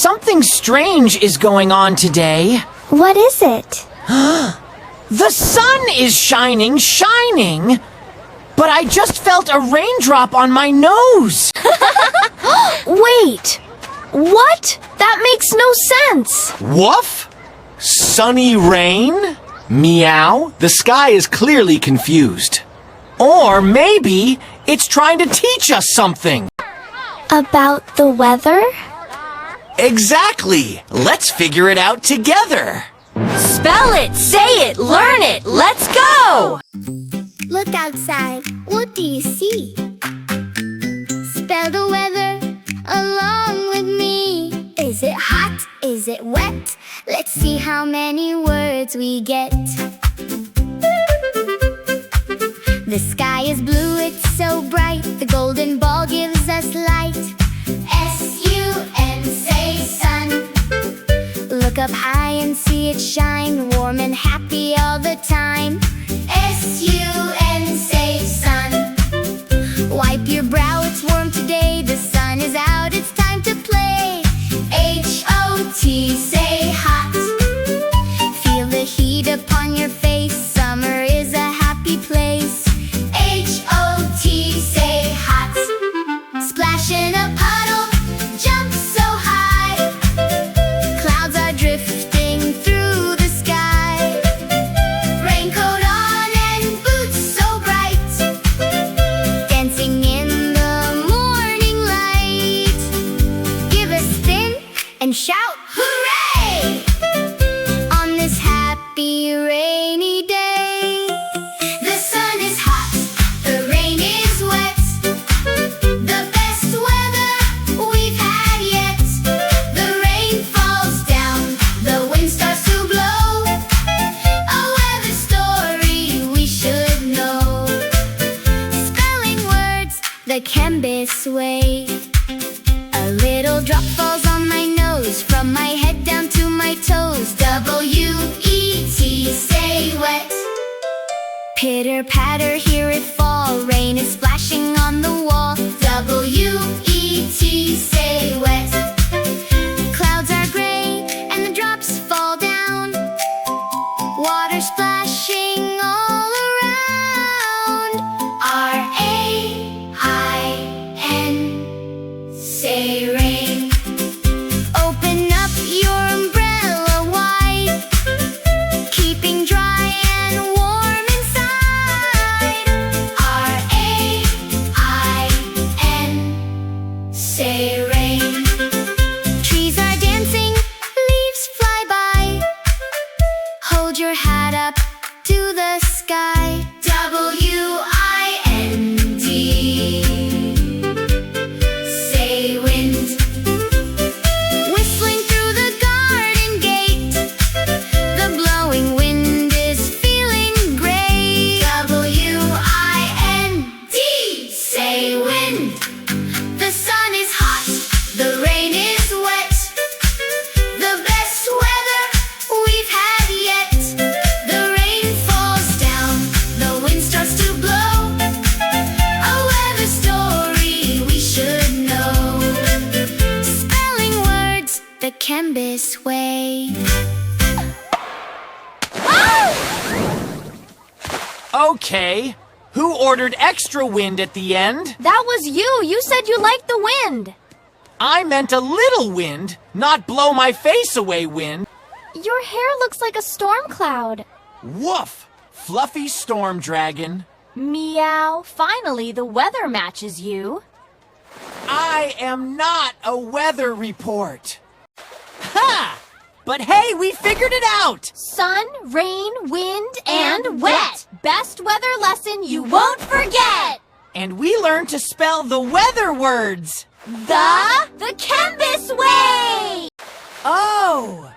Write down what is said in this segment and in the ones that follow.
Something strange is going on today. What is it? The sun is shining, but I just felt a raindrop on my nose. Wait! What? That makes no sense! Woof? Sunny rain? Meow? The sky is clearly confused. Or maybe it's trying to teach us something. About the weather? Exactly! Let's figure it out together. Spell it, say it, learn it, let's go! Look outside, what do you see? Spell the weather along with me. Is it hot? Is it wet? Let's see how many words we get. The sky is blue, it's so bright. The golden ball gives us light. S-U-N, say sun. Look up high and see it shine, warm and happy all the time. S-U-N, say sun. Wipe your brow, it's warm today. The sun is out, it's time to play. H-O-T, say hot. Feel the heat upon your face. Summer is a happy place. H-O-T, say hot. Splash in a puddle, jump so high. Clouds are drifting through the sky. Raincoat on and boots so bright. Dancing in the morning light. Give a spin and shout, hooray! On this happy rainy day. The sun is hot, the rain is wet. The best weather we've had yet. The rain falls down, the wind starts to blow. A weather story we should know. Spelling words the Kembiss way. A little drop falls on my nose, from my head down to my toes. W-E-T, say wet. Pitter patter, hear it fall. Rain is splashing on the wall. W-E-T, say wet. Clouds are gray and the drops fall down. Water splashing all around. R-A-I-N, say rain. Open up your umbrella wide, keeping dry and warm inside. R-A-I-N, say rain. Trees are dancing, leaves fly by. Hold your hat up to the sky. W-I-N-D, say wind. Whistling through the garden gate. The blowing wind is feeling great. W-I-N-D, say wind. The sun is hot, the rain is wet. The best weather we've had yet. The rain falls down, the wind starts to blow. A weather story we should know. Spelling words the Kembiss way. Okay, who ordered extra wind at the end? That was you! You said you liked the wind! I meant a little wind, not blow my face away wind. Your hair looks like a storm cloud. Woof! Fluffy storm dragon. Meow, finally the weather matches you. I am not a weather report. Ha! But hey, we figured it out! Sun, rain, wind, and wet. Best weather lesson you won't forget! And we learned to spell the weather words. The Kembiss way! Oh!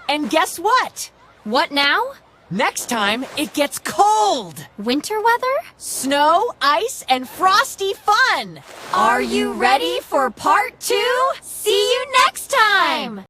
And guess what? What now? Next time, it gets cold. Winter weather? Snow, ice, and frosty fun. Are you ready for part 2? See you next time!